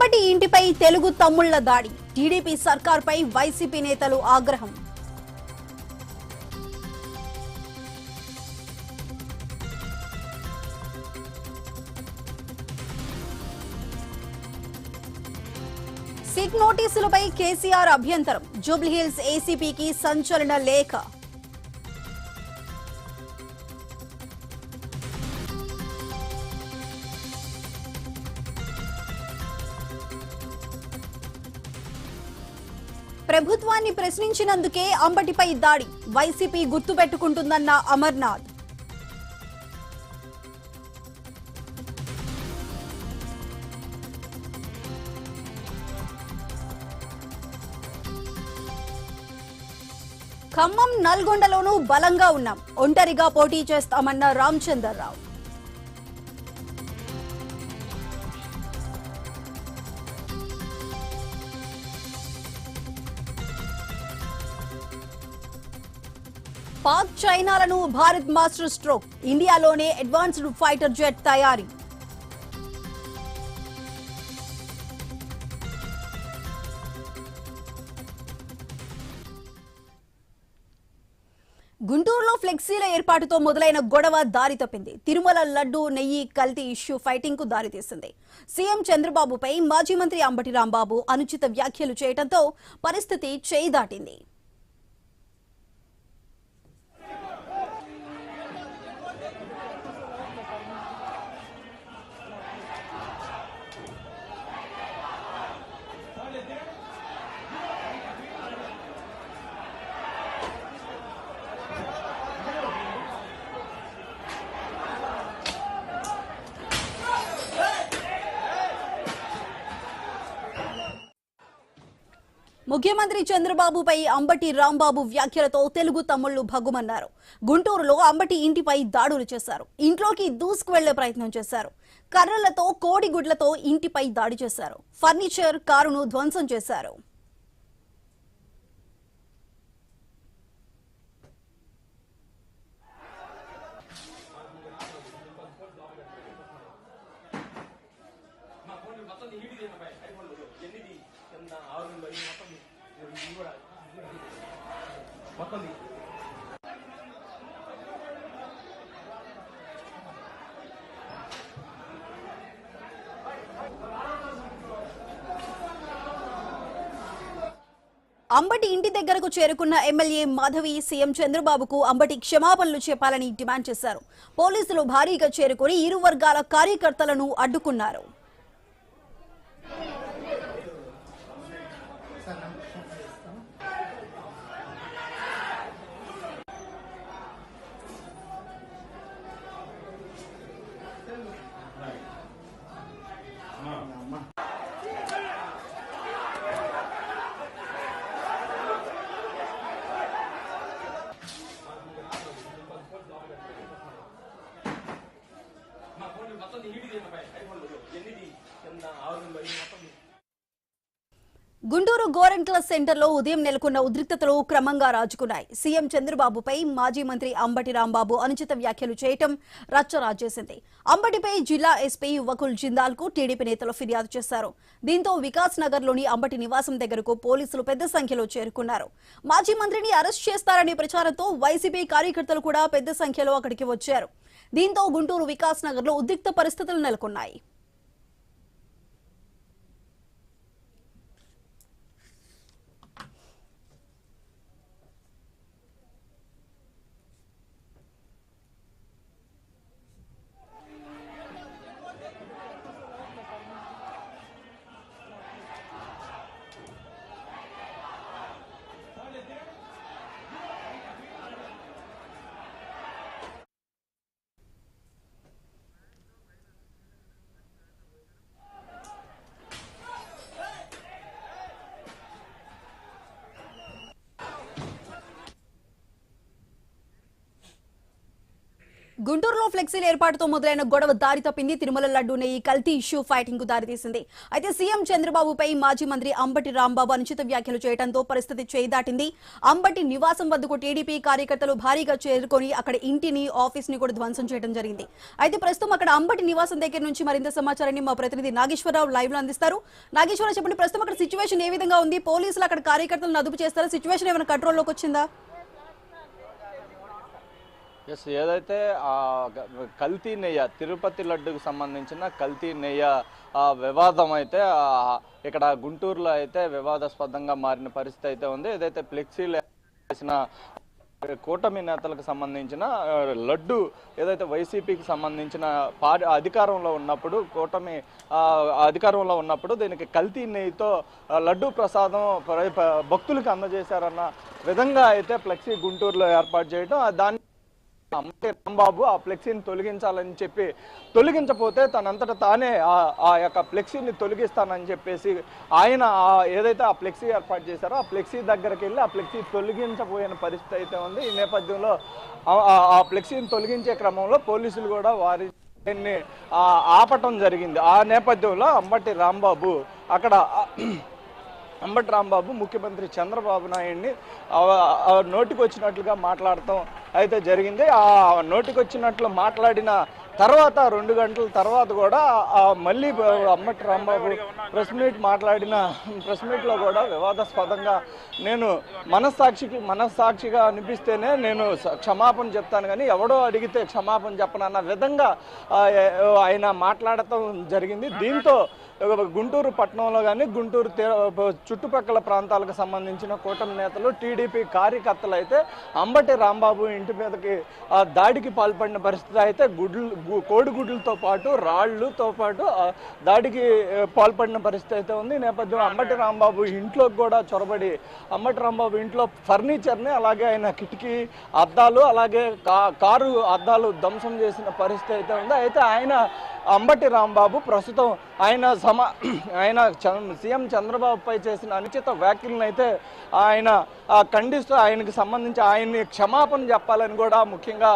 అంబటి ఇంటిపై తెలుగు తమ్ముళ్ల దాడి. TDP సర్కార్పై YCP నేతలు ఆగ్రహం. సిట్ నోటీసులపై కేసీఆర్ అభ్యంతరం. జూబ్లీహిల్స్ ఏసీపీకి సంచలన లేఖ. ప్రభుత్వాన్ని ప్రశ్నించినందుకే అంబటిపై దాడి. వైసీపీ గుర్తుపెట్టుకుంటుందన్న అమర్నాథ్. ఖమ్మం, నల్గొండలోనూ బలంగా ఉన్నాం. ఒంటరిగా పోటీ చేస్తామన్న రామచంద్రరావు. పాక్, చైనాలను భారత్ మాస్టర్ స్ట్రోక్. ఇండియాలోనే అడ్వాన్స్డ్ ఫైటర్ జెట్ తయారీ. గుంటూరులో ఫ్లెక్సీల ఏర్పాటుతో మొదలైన గొడవ దారి తప్పింది. తిరుమల లడ్డు నెయ్యి కల్తీ ఇష్యూ ఫైటింగ్ కు దారితీసింది. సీఎం చంద్రబాబుపై మాజీ మంత్రి అంబటి రాంబాబు అనుచిత వ్యాఖ్యలు చేయడంతో పరిస్థితి చేయి దాటింది. ముఖ్యమంత్రి చంద్రబాబుపై అంబటి రాంబాబు వ్యాఖ్యలతో తెలుగు తమ్ముళ్లు భగ్గుమన్నారు. గుంటూరులో అంబటి ఇంటిపై దాడులు చేశారు. ఇంట్లోకి దూసుకువెళ్లే ప్రయత్నం చేశారు. కర్రలతో, కోడిగుడ్లతో ఇంటిపై దాడి చేశారు. ఫర్నిచర్, కారును ధ్వంసం చేశారు. అంబటి ఇంటి దగ్గరకు చేరుకున్న ఎమ్మెల్యే మాధవి సీఎం చంద్రబాబుకు అంబటి క్షమాపణలు చెప్పాలని డిమాండ్ చేశారు. పోలీసులు భారీగా చేరుకుని ఇరు వర్గాల కార్యకర్తలను అడ్డుకున్నారు. గుంటూరు గోరెంట్ల సెంటర్లో ఉదయం నెలకొన్న ఉద్రిక్తతలు క్రమంగా రాజుకున్నాయి. సీఎం చంద్రబాబుపై మాజీ మంత్రి అంబటి రాంబాబు అనుచిత వ్యాఖ్యలు చేయటం రచ్చరాజేసింది. అంబటిపై జిల్లా ఎస్పీ వకుల్ జిందాల్ కు టీడీపీ నేతలు ఫిర్యాదు చేశారు. దీంతో వికాస్ నగర్ లోని అంబటి నివాసం దగ్గరకు పోలీసులు పెద్ద సంఖ్యలో చేరుకున్నారు. మాజీ మంత్రిని అరెస్ట్ చేస్తారనే ప్రచారంతో వైసీపీ కార్యకర్తలు కూడా పెద్ద సంఖ్యలో అక్కడికి వచ్చారు. దీంతో గుంటూరు వికాస్ నగర్ లో ఉద్రిక్త పరిస్థితులు నెలకొన్నాయి. గుంటూరులో ఫ్లెక్సీల ఏర్పాటుతో మొదలైన గొడవ దారి తప్పింది. తిరుమల లడ్డూ నెయ్యి కల్తీ ఇష్యూ ఫైటింగ్ కు దారితీసింది. అయితే సీఎం చంద్రబాబుపై మాజీ మంత్రి అంబటి రాంబాబు అనుచిత వ్యాఖ్యలు చేయడంతో పరిస్థితి చేయి దాటింది. అంబటి నివాసం వద్దకు టీడీపీ కార్యకర్తలు భారీగా చేరుకొని అక్కడ ఇంటిని, ఆఫీస్ ని కూడా ధ్వంసం చేయడం జరిగింది. అయితే ప్రస్తుతం అక్కడ అంబటి నివాసం దగ్గర నుంచి మరింత సమాచారాన్ని మా ప్రతినిధి నాగేశ్వరరావు లైవ్ లో అందిస్తారు. నాగేశ్వరరావు, చెప్పండి, ప్రస్తుతం అక్కడ సిచ్యువేషన్ ఏ విధంగా ఉంది? పోలీసులు అక్కడ కార్యకర్తలను అదుపు చేస్తారా? సిచ్యువేషన్ ఏమైనా కంట్రోల్లోకి వచ్చిందా? ఏదైతే కల్తీ నెయ్య, తిరుపతి లడ్డుకు సంబంధించిన కల్తీ నెయ్య వివాదం అయితే ఇక్కడ గుంటూరులో అయితే వివాదాస్పదంగా మారిన పరిస్థితి అయితే ఉంది. ఏదైతే ఫ్లెక్సీలు వేసిన కూటమి నేతలకు సంబంధించిన లడ్డు, ఏదైతే వైసీపీకి సంబంధించిన అధికారంలో ఉన్నప్పుడు, కూటమి అధికారంలో ఉన్నప్పుడు దీనికి కల్తీ నెయ్యితో లడ్డు ప్రసాదం భక్తులకు అందజేశారన్న విధంగా అయితే ఫ్లెక్సీ గుంటూరులో ఏర్పాటు చేయడం, దాన్ని అంబటి రాంబాబు ఆ ఫ్లెక్సీని తొలగించాలని చెప్పి తొలగించపోతే తనంతట తానే ఆ యొక్క ఫ్లెక్సీని తొలగిస్తానని చెప్పేసి ఆయన ఏదైతే ఆ ఫ్లెక్సీ ఏర్పాటు చేశారో ఆ ఫ్లెక్సీ దగ్గరికి వెళ్ళి ఆ ఫ్లెక్సీ తొలగించబోయిన పరిస్థితి అయితే ఉంది. ఈ నేపథ్యంలో ఆ ఫ్లెక్సీని తొలగించే క్రమంలో పోలీసులు కూడా వారిని ఆపటం జరిగింది. ఆ నేపథ్యంలో అంబటి రాంబాబు ముఖ్యమంత్రి చంద్రబాబు నాయుడిని నోటికి వచ్చినట్లుగా మాట్లాడటం అయితే జరిగింది. ఆ నోటికి వచ్చినట్లు మాట్లాడిన తర్వాత 2 గంటల తర్వాత కూడా మళ్ళీ అంబటి రాంబాబు ప్రెస్ మీట్లో కూడా వివాదాస్పదంగా నేను మనస్సాక్షిగా అనిపిస్తేనే నేను క్షమాపణ చెప్తాను, కానీ ఎవడో అడిగితే క్షమాపణ చెప్పనన్న విధంగా ఆయన మాట్లాడటం జరిగింది. దీంతో గుంటూరు పట్టణంలో కానీ గుంటూరు చుట్టుపక్కల ప్రాంతాలకు సంబంధించిన కూటమి నేతలు, టీడీపీ కార్యకర్తలు అయితే అంబటి రాంబాబు ఇంటి మీదకి దాడికి పాల్పడిన పరిస్థితి అయితే కోడిగుడ్లతో పాటు రాళ్లతో పాటు దాడికి పాల్పడిన పరిస్థితి అయితే ఉంది. ఈ నేపథ్యంలో అంబటి రాంబాబు ఇంట్లోకి కూడా చొరబడి అంబటి రాంబాబు ఇంట్లో ఫర్నిచర్ని, అలాగే ఆయన కిటికీ అద్దాలు, అలాగే కారు అద్దాలు ధ్వంసం చేసిన పరిస్థితి అయితే ఉంది. అయితే అంబటి రాంబాబు ప్రస్తుతం ఆయన సీఎం చంద్రబాబుపై చేసిన అనుచిత వ్యాఖ్యలను అయితే ఆయన ఖండిస్తూ ఆయనకి సంబంధించి ఆయన్ని క్షమాపణ చెప్పాలని కూడా ముఖ్యంగా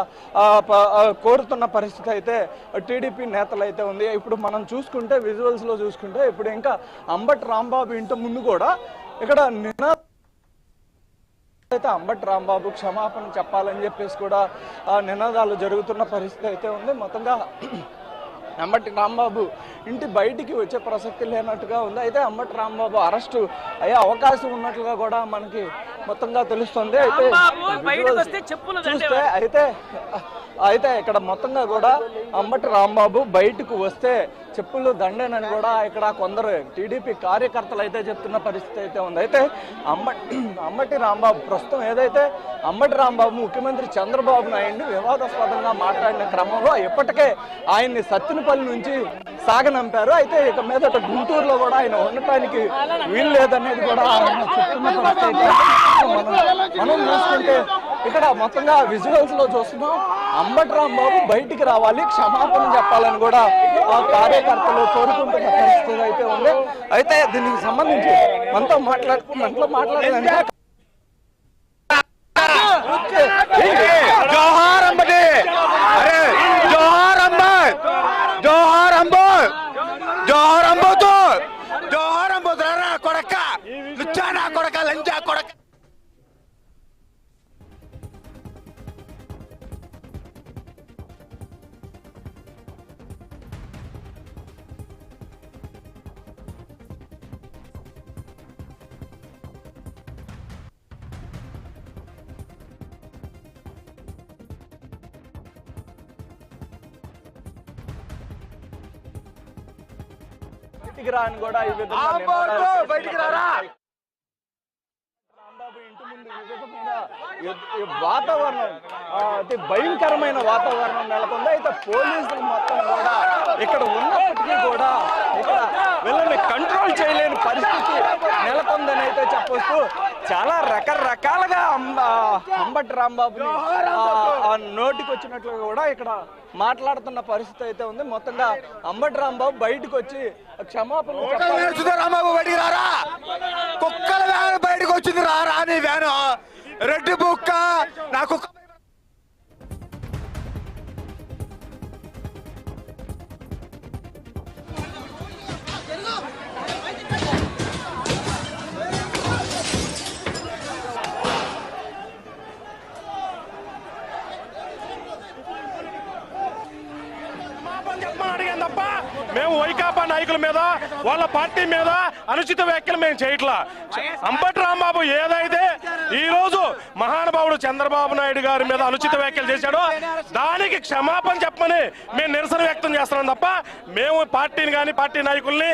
కోరుతున్న పరిస్థితి అయితే టీడీపీ నేతలు అయితే ఉంది. ఇప్పుడు మనం చూసుకుంటే విజువల్స్లో చూసుకుంటే ఇప్పుడు ఇంకా అంబటి రాంబాబు ఇంటి ముందు కూడా ఇక్కడ అయితే అంబటి రాంబాబు క్షమాపణ చెప్పాలని చెప్పేసి కూడా నినాదాలు జరుగుతున్న పరిస్థితి అయితే ఉంది. మొత్తంగా అంబటి రాంబాబు ఇంటి బయటికి వచ్చే ప్రసక్తి లేనట్టుగా ఉంది. అయితే అంబటి రాంబాబు అరెస్టు అయ్యే అవకాశం ఉన్నట్లుగా కూడా మనకి మొత్తంగా తెలుస్తుంది. అయితే అయితే ఇక్కడ మొత్తంగా కూడా అంబటి రాంబాబు బయటకు వస్తే చెప్పులు దండేనని కూడా ఇక్కడ కొందరు టీడీపీ కార్యకర్తలు అయితే చెప్తున్న పరిస్థితి అయితే ఉంది. అయితే అంబటి రాంబాబు ప్రస్తుతం ఏదైతే అంబటి రాంబాబు ముఖ్యమంత్రి చంద్రబాబు నాయుడిని వివాదాస్పదంగా మాట్లాడిన క్రమంలో ఇప్పటికే ఆయన్ని సత్తినపల్లి నుంచి సాగనంపారు. అయితే ఇక మీదట గుంటూరులో కూడా ఆయన ఉండటానికి వీలు లేదనేది కూడా ఆయన చెప్తున్న పరిస్థితి. మనం చూసుకుంటే ఇక్కడ మొత్తంగా విజువల్స్ లో చూస్తున్నాం అంబటి రాంబాబు బయటికి రావాలి, క్షమాపణ చెప్పాలని కూడా కార్యకర్తలు కోరుకుంటున్న పరిస్థితి అయితే ఉంది. అయితే దీనికి సంబంధించి మనతో మాట్లాడాలంటే జోహార్ అంబటి, అరే జోహార్ అంబట్, జోహార్ అంబట్, జోహార్ అంబోతు, జోహార్ అంబోతు రా కొడక, లుచ్చా నా కొడక, లంజా కొడక. బయటికి రాని కూడా ఈ విధంగా బయటికి రారా. రాంబాబు ఇంటి ముందు వాతావరణం అతి భయంకరమైన వాతావరణం నెలకొంది. అయితే పోలీసులు మొత్తం కూడా ఇక్కడ ఉన్నప్పటికీ కూడా ఇక్కడ వీళ్ళని కంట్రోల్ చేయలేని పరిస్థితి నెలకొందని అయితే చెప్పొచ్చు. చాలా రకరకాలుగా అంబటి రాంబాబుని నోటికి వచ్చినట్లుగా కూడా ఇక్కడ మాట్లాడుతున్న పరిస్థితి అయితే ఉంది. మొత్తంగా అంబటి రాంబాబు బయటకు వచ్చి క్షమాపణ రాంబాబు బయటికి రారా, కుక్కల వ్యాన్ బయటకు వచ్చింది రారా నీ వ్యాను, రెడ్డి బుక్క నాకు నాయకుల మీద వాళ్ళ పార్టీ మీద అనుచిత వ్యాఖ్యలు మేము చేయట్లా. అంబటి రాంబాబు ఏదైతే ఈ రోజు మహానుభావుడు చంద్రబాబు నాయుడు గారి మీద అనుచిత వ్యాఖ్యలు చేశాడో దానికి క్షమాపణ చెప్పమని మేము నిరసన వ్యక్తం చేస్తున్నాం తప్ప మేము పార్టీని కానీ పార్టీ నాయకుల్ని